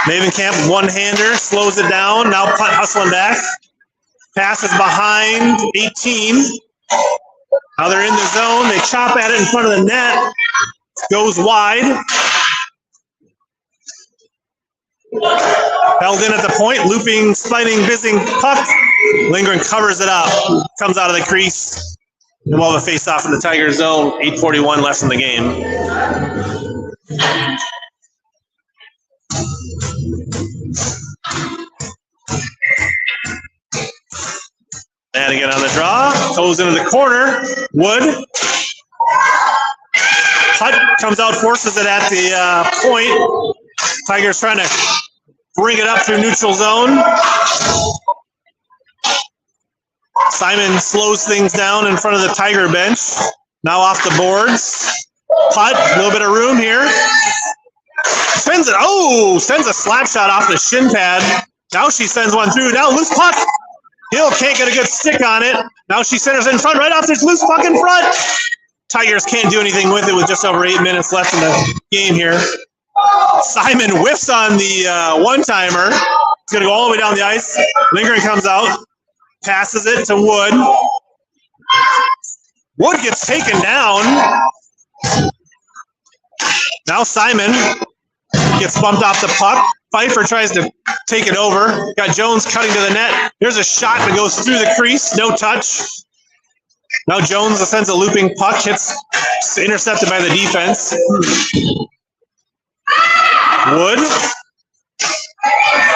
Mavenkamp, one-hander, slows it down. Now putt hustling back. Passes behind 18. Now they're in the zone. They chop at it in front of the net. Goes wide. Held in at the point. Looping, spinning, bizzing puck. Lindgren covers it up. Comes out of the crease. And we'll have a face-off in the Tiger zone. 8:41 left in the game. And again on the draw. Goes into the corner. Wood. Putt comes out, forces it at the point. Tigers trying to bring it up through neutral zone. Simon slows things down in front of the Tiger bench. Now off the boards. Putt, a little bit of room here. Sends it. Oh, sends a slap shot off the shin pad. Now she sends one through. Now loose puck. Hill can't get a good stick on it. Now she centers in front. Right off this loose puck in front. Tigers can't do anything with it with just over 8 minutes left in the game here. Simon whiffs on the one-timer. It's going to go all the way down the ice. Lindgren comes out. Passes it to Wood. Wood gets taken down. Now Simon gets bumped off the puck. Pfeiffer tries to take it over. Got Jones cutting to the net. Here's a shot that goes through the crease. No touch. Now Jones sends a looping puck. Hits intercepted by the defense. Wood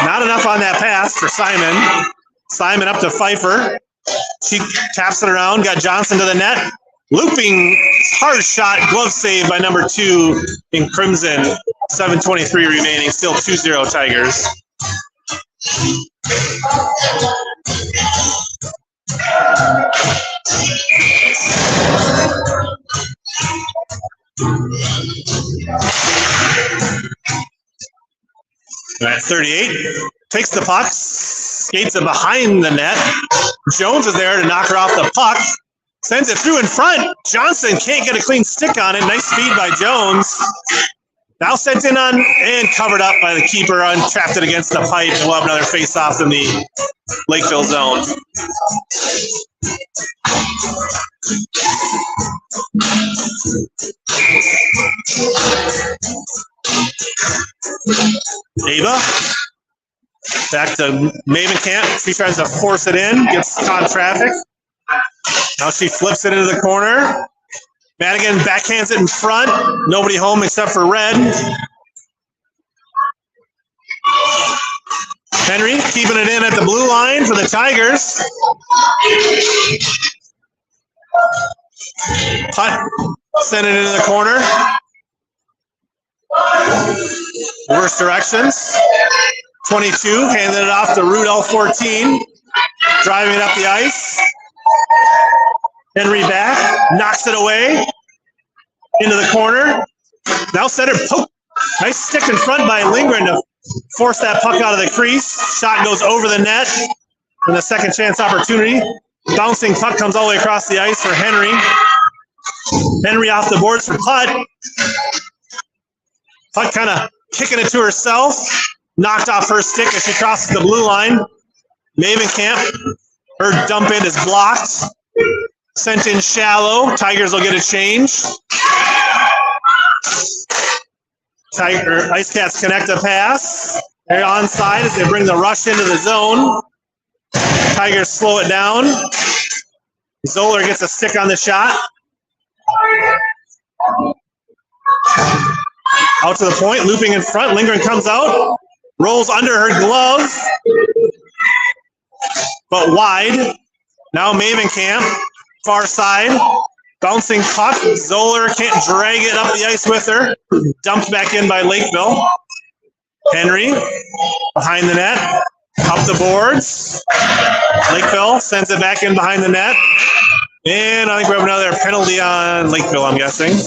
Not enough on that pass for Simon. Simon up to Pfeiffer. She taps it around, got Johnson to the net. Looping, hard shot, glove save by number 2 in Crimson. 7:23 remaining, still 2-0 Tigers. At 38, takes the puck, skates it behind the net. Jones is there to knock her off the puck. Sends it through in front. Johnson can't get a clean stick on it. Nice speed by Jones. Now sent in on and covered up by the keeper. Trapped it against the pipe. We'll have another face-off in the Lakeville zone. Ava. Back to Mavenkamp. She tries to force it in. Gets caught in traffic. Now she flips it into the corner. Madigan backhands it in front. Nobody home except for Red. Henry keeping it in at the blue line for the Tigers. Putt, send it into the corner. Worst directions. 22, handed it off to Rudolph 14. Driving it up the ice. Henry back, knocks it away into the corner. Now center poke. Nice stick in front by Lindgren to force that puck out of the crease. Shot goes over the net. And a second chance opportunity. Bouncing puck comes all the way across the ice for Henry. Henry off the boards for Putt. Putt kind of kicking it to herself. Knocked off her stick as she crosses the blue line. Mavenkamp, her dump in is blocked. Sent in shallow. Tigers will get a change. Ice Cats connect a pass. They're onside as they bring the rush into the zone. Tigers slow it down. Zoller gets a stick on the shot. Out to the point, looping in front. Lindgren comes out. Rolls under her glove. But wide. Now Mavenkamp. Far side, bouncing puck. Zoller can't drag it up the ice with her. Dumped back in by Lakeville. Henry behind the net, up the boards. Lakeville sends it back in behind the net. And I think we have another penalty on Lakeville, I'm guessing.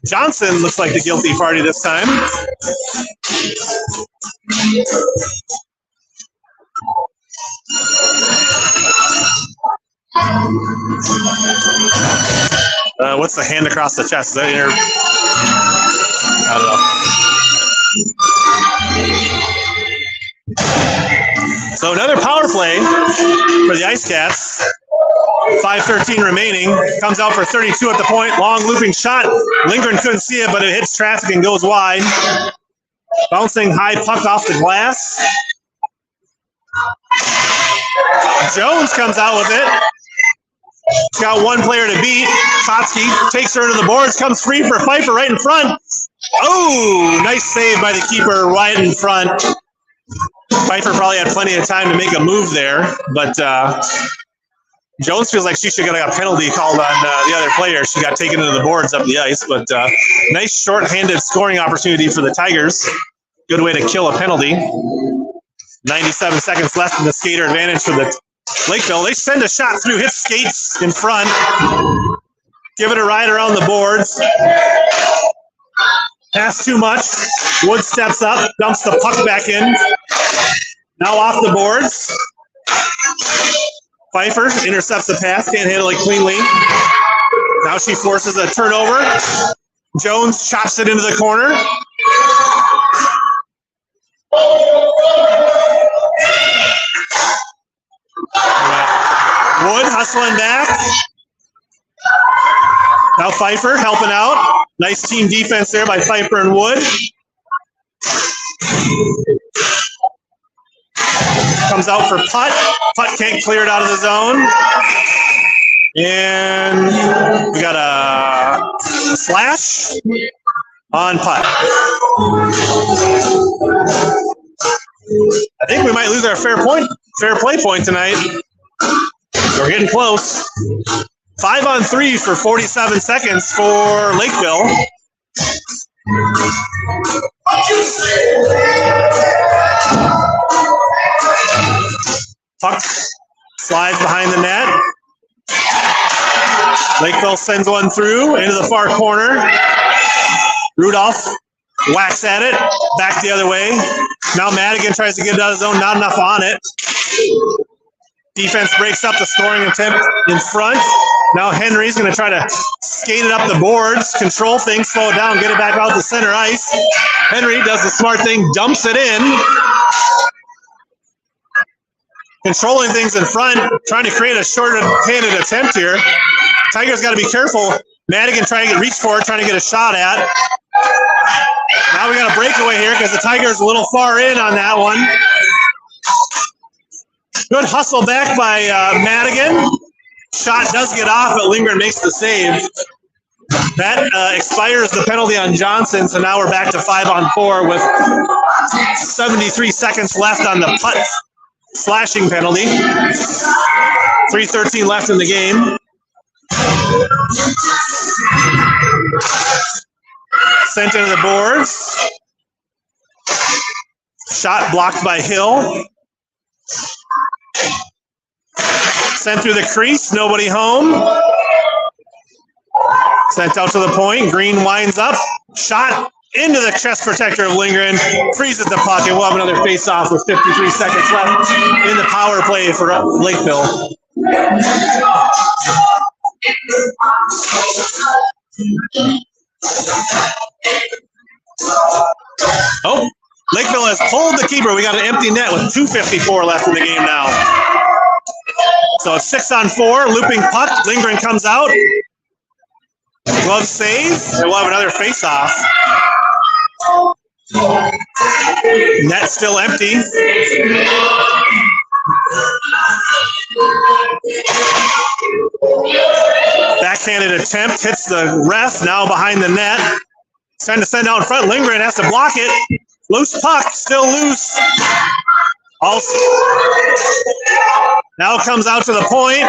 Johnson looks like the guilty party this time. What's the hand across the chest? Is that inner? I don't know. So another power play for the Ice Cats. 5:13 remaining. Comes out for 32 at the point. Long looping shot. Lindgren couldn't see it, but it hits traffic and goes wide. Bouncing high puck off the glass. Jones comes out with it. She's got one player to beat. Kotsky takes her into the boards, comes free for Pfeiffer right in front. Oh, nice save by the keeper right in front. Pfeiffer probably had plenty of time to make a move there, but Jones feels like she should have got a penalty called on the other player. She got taken into the boards up the ice, but nice short-handed scoring opportunity for the Tigers. Good way to kill a penalty. 97 seconds left in the skater advantage for the Lakeville. They send a shot through, hits skates in front. Give it a ride around the boards. Pass too much. Wood steps up, dumps the puck back in. Now off the boards. Pfeiffer intercepts the pass, can't handle it cleanly. Now she forces a turnover. Jones chops it into the corner. Wood hustling back. Now Pfeiffer helping out. Nice team defense there by Pfeiffer and Wood. Comes out for Putt. Putt can't clear it out of the zone. And we got a slash on Putt. lose our fair play point tonight. We're getting close. 5-on-3 for 47 seconds for Lakeville. Puck slides behind the net. Lakeville sends one through into the far corner. Rudolph whacks at it, back the other way. Now Madigan tries to get it out of the zone, not enough on it. Defense breaks up the scoring attempt in front. Now Henry's going to try to skate it up the boards, control things, slow it down, get it back out to center ice. Henry does the smart thing, dumps it in. Controlling things in front, trying to create a short-handed attempt here. Tigers got to be careful. Madigan trying to reach for it, trying to get a shot at. Now we got a breakaway here because the Tigers a little far in on that one. Good hustle back by Madigan. Shot does get off, but Lindgren makes the save. That expires the penalty on Johnson, so now we're back to 5-on-4 with 73 seconds left on the putt slashing penalty. 3:13 left in the game. Sent into the boards. Shot blocked by Hill. Sent through the crease, nobody home. Sent out to the point, Green winds up. Shot into the chest protector of Lindgren. Freezes the puck, and we'll have another face-off with 53 seconds left in the power play for Lakeville. Oh, Lakeville has pulled the keeper. We got an empty net with 2:54 left in the game now. So it's 6-on-4, looping puck. Lindgren comes out. Glove save, and we'll have another face-off. Net still empty. Backhanded attempt, hits the ref, now behind the net. It's trying to send out in front. Lindgren has to block it. Loose puck, still loose. Also, now comes out to the point.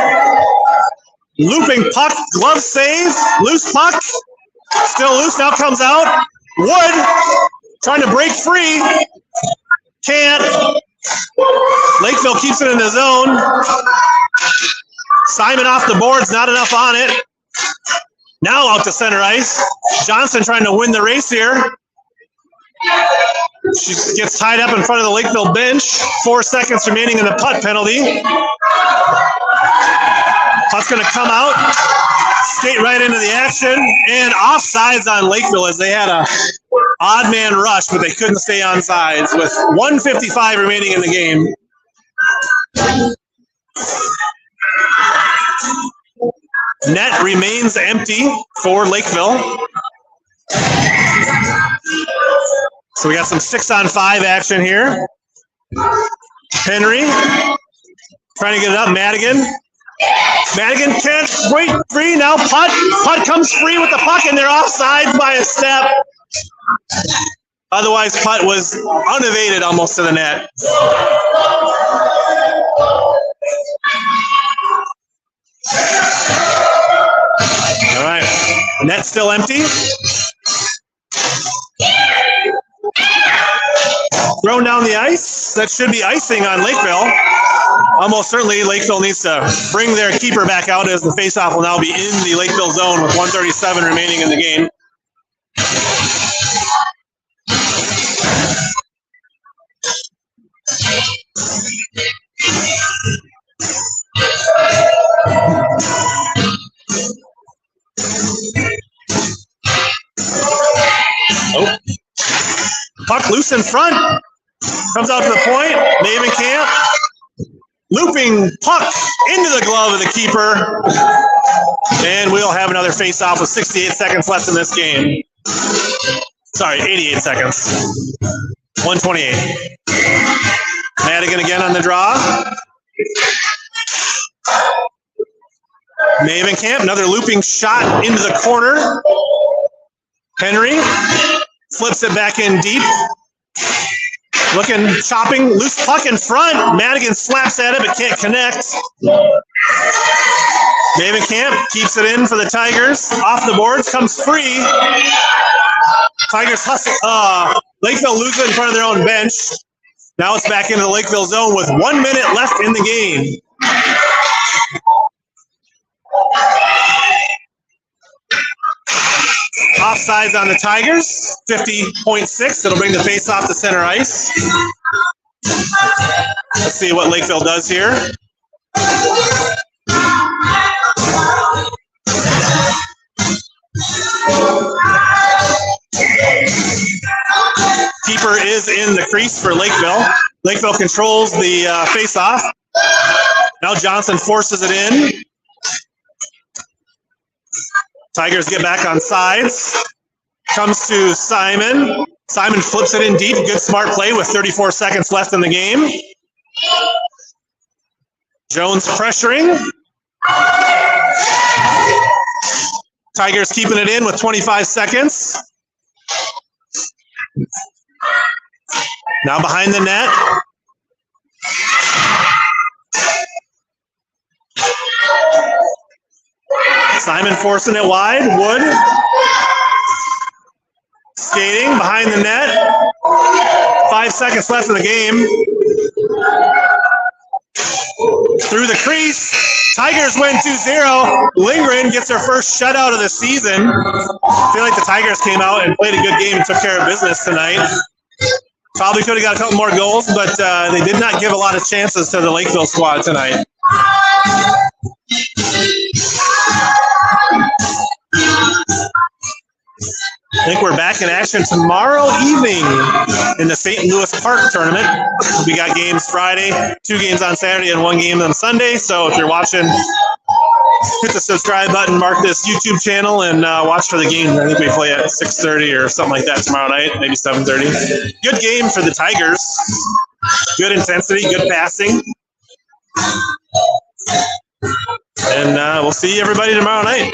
Looping puck, glove save, loose puck, still loose, now comes out. Wood, trying to break free, can't. Lakeville keeps it in the zone. Simon off the boards, not enough on it. Now out to center ice. Johnson trying to win the race here. She gets tied up in front of the Lakeville bench. 4 seconds remaining in the putt penalty. Puck's going to come out, skate right into the action, and offsides on Lakeville as they had a odd man rush, but they couldn't stay on sides with 1:55 remaining in the game. Net remains empty for Lakeville. So we got some 6-on-5 action here. Henry trying to get it up. Madigan can't wait free. Now putt. Putt comes free with the puck, and they're offsides by a step. Otherwise, putt was unevaded almost to the net. All right. Net still empty. Thrown down the ice. That should be icing on Lakeville. Almost certainly Lakeville needs to bring their keeper back out as the faceoff will now be in the Lakeville zone with 1:37 remaining in the game. Oh. Puck loose in front. Comes out to the point. Mavenkamp. Looping puck into the glove of the keeper. And we'll have another face-off with 68 seconds left in this game. Sorry, 88 seconds. 1:28. Madigan again on the draw. Mavenkamp, another looping shot into the corner. Henry flips it back in deep. Looking, chopping, loose puck in front. Madigan slaps at it, but can't connect. Mavenkamp keeps it in for the Tigers. Off the boards, comes free. Tigers hustle. Lakeville loses in front of their own bench. Now it's back into the Lakeville zone with 1 minute left in the game. Offsides on the Tigers, 50.6. It'll bring the face off to center ice. Let's see what Lakeville does here. Keeper is in the crease for Lakeville. Lakeville controls the face-off. Now Johnson forces it in. Tigers get back on sides. Comes to Simon. Simon flips it in deep. Good smart play with 34 seconds left in the game. Jones pressuring. Tigers keeping it in with 25 seconds. Now behind the net. Simon forcing it wide. Wood. Skating behind the net. 5 seconds left in the game. Through the crease. Tigers win 2-0. Lindgren gets their first shutout of the season. I feel like the Tigers came out and played a good game and took care of business tonight. Probably could have got a couple more goals, but they did not give a lot of chances to the Lakeville squad tonight. I think we're back in action tomorrow evening in the St. Louis Park tournament. We got games Friday, 2 games on Saturday, and 1 game on Sunday. So if you're watching, hit the subscribe button, mark this YouTube channel, and watch for the game. I think we play at 6:30 or something like that tomorrow night, maybe 7:30. Good game for the Tigers. Good intensity, good passing. And we'll see everybody tomorrow night.